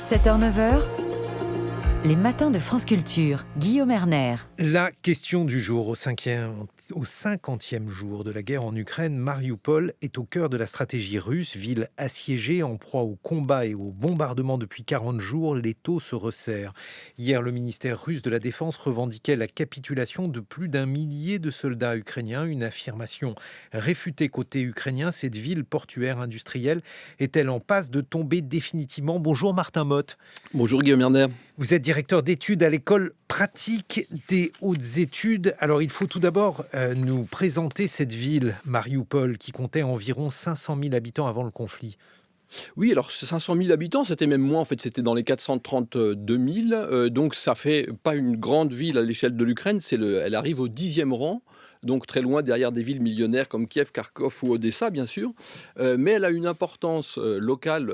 7h-9h, les matins de France Culture. Guillaume Erner. La question du jour, au 50e jour de la guerre en Ukraine, Marioupol est au cœur de la stratégie russe. Ville assiégée, en proie au combat et au bombardement depuis 40 jours, l'étau se resserre. Hier, le ministère russe de la Défense revendiquait la capitulation de plus d'1 millier de soldats ukrainiens. Une affirmation réfutée côté ukrainien. Cette ville portuaire industrielle est-elle en passe de tomber définitivement ? Bonjour Martin Motte. Bonjour Guillaume Erner. Vous êtes directeur d'études à l'école pratique des hautes études. Alors il faut tout d'abord nous présenter cette ville, Marioupol, qui comptait environ 500 000 habitants avant le conflit. Oui, alors 500 000 habitants, c'était même moins, en fait, c'était dans les 432 000, donc ça fait pas une grande ville à l'échelle de l'Ukraine, elle arrive au 10e rang, donc très loin derrière des villes millionnaires comme Kiev, Kharkov ou Odessa, bien sûr, mais elle a une importance locale.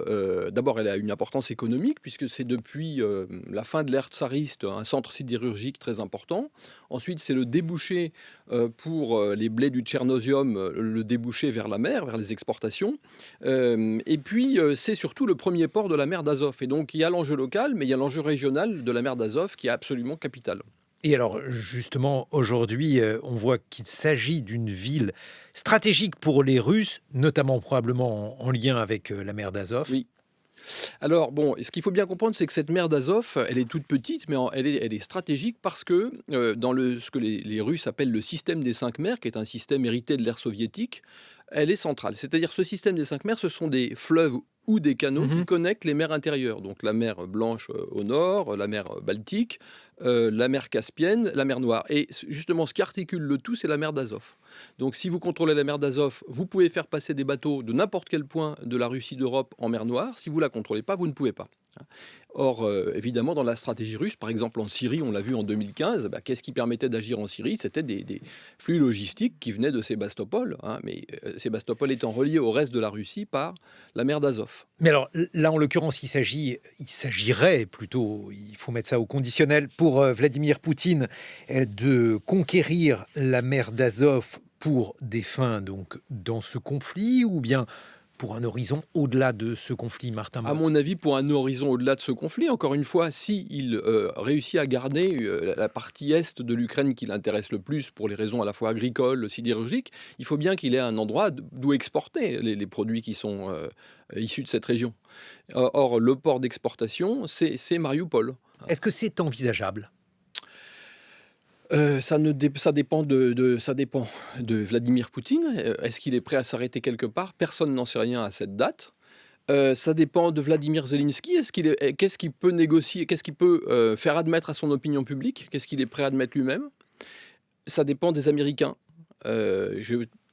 D'abord, elle a une importance économique, puisque c'est depuis la fin de l'ère tsariste un centre sidérurgique très important. Ensuite, c'est le débouché pour les blés du Tchernosium, le débouché vers la mer, vers les exportations. Et puis, c'est surtout le premier port de la mer d'Azov. Et donc, il y a l'enjeu local, mais il y a l'enjeu régional de la mer d'Azov qui est absolument capital. Et alors, justement, aujourd'hui, on voit qu'il s'agit d'une ville stratégique pour les Russes, notamment probablement en lien avec la mer d'Azov. Oui. Alors, bon, ce qu'il faut bien comprendre, c'est que cette mer d'Azov, elle est toute petite, mais elle est stratégique parce que dans ce que les Russes appellent le système des 5 mers, qui est un système hérité de l'ère soviétique, elle est centrale. C'est-à-dire, ce système des 5 mers, ce sont des fleuves ou des canaux qui connectent les mers intérieures. Donc la mer Blanche au nord, la mer Baltique, la mer Caspienne, la mer Noire. Et justement, ce qui articule le tout, c'est la mer d'Azov. Donc si vous contrôlez la mer d'Azov, vous pouvez faire passer des bateaux de n'importe quel point de la Russie d'Europe en mer Noire. Si vous ne la contrôlez pas, vous ne pouvez pas. Or, évidemment, dans la stratégie russe, par exemple en Syrie, on l'a vu en 2015, qu'est-ce qui permettait d'agir en Syrie ? C'était des flux logistiques qui venaient de Sébastopol, mais Sébastopol étant relié au reste de la Russie par la mer d'Azov. Mais alors là, en l'occurrence, il s'agirait plutôt, il faut mettre ça au conditionnel, pour Vladimir Poutine de conquérir la mer d'Azov pour des fins donc dans ce conflit, ou bien pour un horizon au-delà de ce conflit, Martin Motte ? À mon avis, pour un horizon au-delà de ce conflit, encore une fois, s'il réussit à garder la partie est de l'Ukraine qui l'intéresse le plus pour les raisons à la fois agricoles, sidérurgiques, il faut bien qu'il ait un endroit d'où exporter les produits qui sont issus de cette région. Or, le port d'exportation, c'est Marioupol. Est-ce que c'est envisageable ? Ça dépend de Vladimir Poutine. Est-ce qu'il est prêt à s'arrêter quelque part ? Personne n'en sait rien à cette date. Ça dépend de Vladimir Zelensky. Qu'est-ce qu'il peut négocier ? Qu'est-ce qu'il peut faire admettre à son opinion publique ? Qu'est-ce qu'il est prêt à admettre lui-même ? Ça dépend des Américains.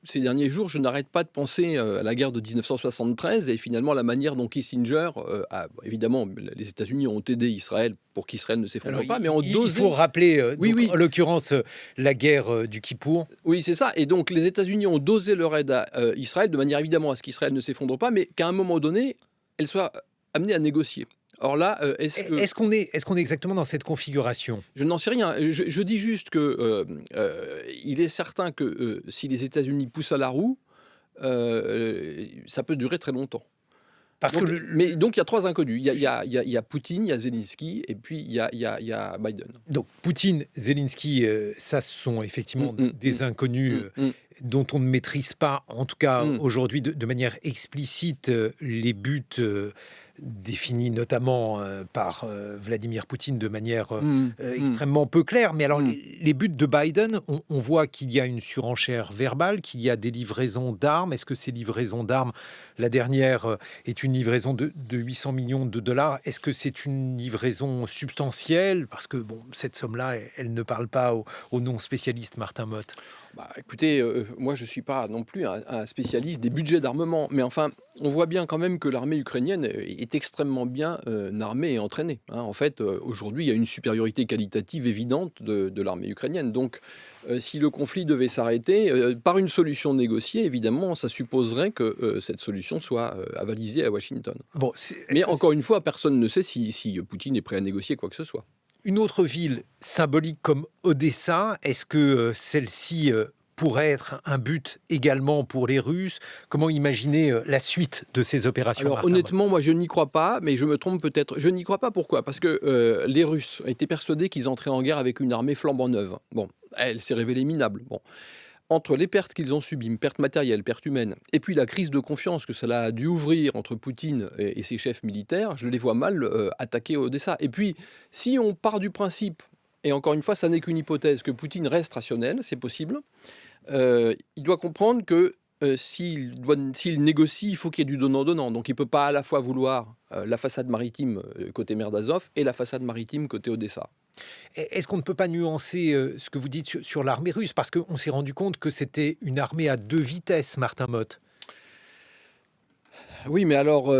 Ces derniers jours, je n'arrête pas de penser à la guerre de 1973 et finalement la manière dont Kissinger évidemment, les États-Unis ont aidé Israël pour qu'Israël ne s'effondre pas, mais ont dosé. Il faut rappeler, Oui. en l'occurrence, la guerre du Kippour. Oui, c'est ça. Et donc, les États-Unis ont dosé leur aide à Israël de manière évidemment à ce qu'Israël ne s'effondre pas, mais qu'à un moment donné, elle soit amenée à négocier. Or là, Est-ce qu'on est exactement dans cette configuration ? Je n'en sais rien. Je dis juste que il est certain que si les États-Unis poussent à la roue, ça peut durer très longtemps. Mais donc il y a 3 inconnus. Il y a Poutine, il y a Zelensky, et puis il y a Biden. Donc Poutine, Zelensky, ça ce sont effectivement des inconnus dont on ne maîtrise pas, en tout cas aujourd'hui de manière explicite, les buts définis notamment par Vladimir Poutine de manière extrêmement peu claire. Mais alors les buts de Biden, on voit qu'il y a une surenchère verbale, qu'il y a des livraisons d'armes. Est-ce que ces livraisons d'armes, la dernière est une livraison de 800 millions de dollars. Est-ce que c'est une livraison substantielle ? Parce que cette somme-là, elle ne parle pas aux non-spécialistes, Martin Motte. Écoutez, moi je ne suis pas non plus un spécialiste des budgets d'armement, mais enfin, on voit bien quand même que l'armée ukrainienne est extrêmement bien armée et entraînée. En fait, aujourd'hui, il y a une supériorité qualitative évidente de l'armée ukrainienne. Donc, si le conflit devait s'arrêter, par une solution négociée, évidemment, ça supposerait que cette solution soit avalisée à Washington. Mais encore une fois, personne ne sait si Poutine est prêt à négocier quoi que ce soit. Une autre ville symbolique comme Odessa, est-ce que celle-ci pourrait être un but également pour les Russes. Comment imaginer la suite de ces opérations? Alors honnêtement, moi je n'y crois pas, mais je me trompe peut-être. Je n'y crois pas, pourquoi? Parce que les Russes étaient persuadés qu'ils entraient en guerre avec une armée flambant neuve. Bon, elle s'est révélée minable. Bon. Entre les pertes qu'ils ont subies, pertes matérielles, pertes humaines, et puis la crise de confiance que cela a dû ouvrir entre Poutine et ses chefs militaires, je les vois mal attaquer Odessa. Et puis, si on part du principe, et encore une fois, ça n'est qu'une hypothèse, que Poutine reste rationnel, c'est possible, il doit comprendre que s'il négocie, il faut qu'il y ait du donnant-donnant. Donc il ne peut pas à la fois vouloir la façade maritime côté mer d'Azov et la façade maritime côté Odessa. Est-ce qu'on ne peut pas nuancer ce que vous dites sur l'armée russe? Parce qu'on s'est rendu compte que c'était une armée à deux vitesses, Martin Motte. Oui, mais alors,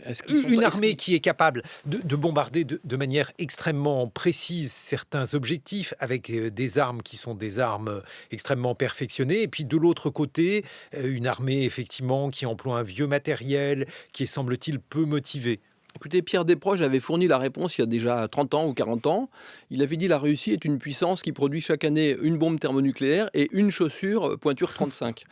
est-ce qu'ils sont Une pas- est-ce armée qu'ils- qui est capable de bombarder de manière extrêmement précise certains objectifs avec des armes qui sont des armes extrêmement perfectionnées. Et puis de l'autre côté, une armée effectivement qui emploie un vieux matériel, qui est semble-t-il peu motivée. Écoutez, Pierre Desproges avait fourni la réponse il y a déjà 30 ans ou 40 ans. Il avait dit la Russie est une puissance qui produit chaque année une bombe thermonucléaire et une chaussure pointure 35.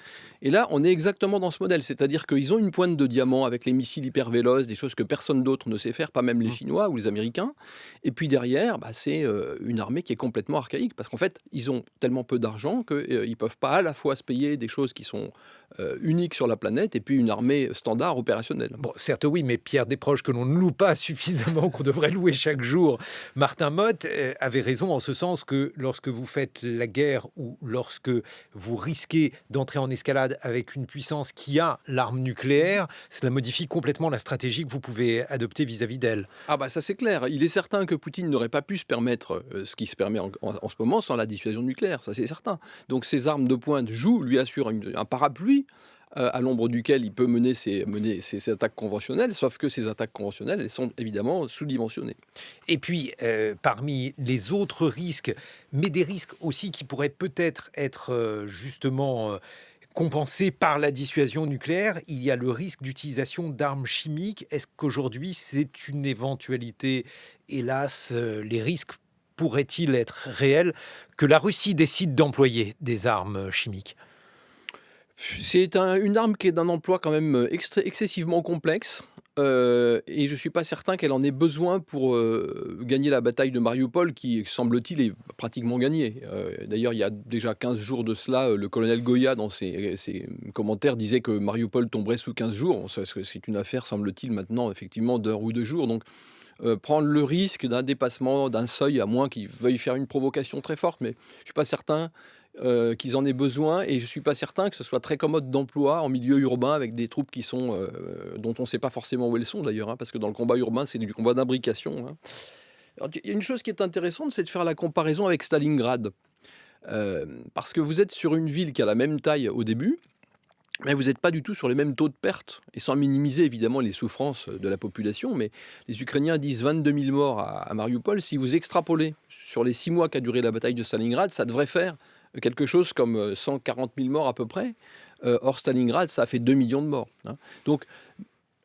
Et là, on est exactement dans ce modèle, c'est-à-dire qu'ils ont une pointe de diamant avec les missiles hyper véloces, des choses que personne d'autre ne sait faire, pas même les Chinois ou les Américains. Et puis derrière, c'est une armée qui est complètement archaïque, parce qu'en fait, ils ont tellement peu d'argent qu'ils ne peuvent pas à la fois se payer des choses qui sont uniques sur la planète et puis une armée standard opérationnelle. Bon, certes oui, mais Pierre Desproges, que l'on ne loue pas suffisamment, qu'on devrait louer chaque jour, Martin Motte avait raison en ce sens que lorsque vous faites la guerre ou lorsque vous risquez d'entrer en escalade avec une puissance qui a l'arme nucléaire, cela modifie complètement la stratégie que vous pouvez adopter vis-à-vis d'elle. Ah bah ça c'est clair, il est certain que Poutine n'aurait pas pu se permettre ce qui se permet en ce moment sans la dissuasion nucléaire, ça c'est certain. Donc ces armes de pointe jouent, lui assurent un parapluie à l'ombre duquel il peut mener ses attaques conventionnelles, sauf que ces attaques conventionnelles, elles sont évidemment sous-dimensionnées. Et puis, parmi les autres risques, mais des risques aussi qui pourraient peut-être être justement compensés par la dissuasion nucléaire, il y a le risque d'utilisation d'armes chimiques. Est-ce qu'aujourd'hui, c'est une éventualité? Hélas, les risques pourraient-ils être réels que la Russie décide d'employer des armes chimiques? C'est une arme qui est d'un emploi quand même excessivement complexe. Et je ne suis pas certain qu'elle en ait besoin pour gagner la bataille de Mariupol, qui, semble-t-il, est pratiquement gagnée. D'ailleurs, il y a déjà 15 jours de cela, le colonel Goya, dans ses commentaires, disait que Mariupol tomberait sous 15 jours. C'est une affaire, semble-t-il, maintenant, effectivement, d'heures ou de jours. Donc, prendre le risque d'un dépassement d'un seuil, à moins qu'ils veuillent faire une provocation très forte, mais je ne suis pas certain qu'ils en aient besoin, et je ne suis pas certain que ce soit très commode d'emploi en milieu urbain avec des troupes qui sont, dont on ne sait pas forcément où elles sont d'ailleurs, parce que dans le combat urbain, c'est du combat d'imbrication. Alors, il y a une chose qui est intéressante, c'est de faire la comparaison avec Stalingrad. Parce que vous êtes sur une ville qui a la même taille au début, mais vous n'êtes pas du tout sur les mêmes taux de pertes, et sans minimiser évidemment les souffrances de la population, mais les Ukrainiens disent 22 000 morts à Mariupol. Si vous extrapolez sur les 6 mois qu'a duré la bataille de Stalingrad, ça devrait faire quelque chose comme 140 000 morts à peu près. Or, Stalingrad, ça a fait 2 millions de morts. Donc,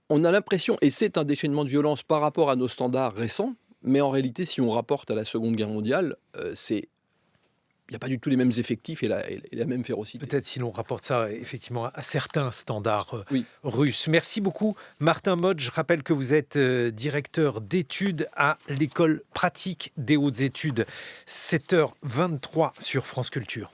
on a l'impression, et c'est un déchaînement de violence par rapport à nos standards récents, mais en réalité, si on rapporte à la Seconde Guerre mondiale, il n'y a pas du tout les mêmes effectifs et la même férocité. Peut-être si l'on rapporte ça effectivement à certains standards Oui. russes. Merci beaucoup Martin Motte. Je rappelle que vous êtes directeur d'études à l'École pratique des hautes études. 7h23 sur France Culture.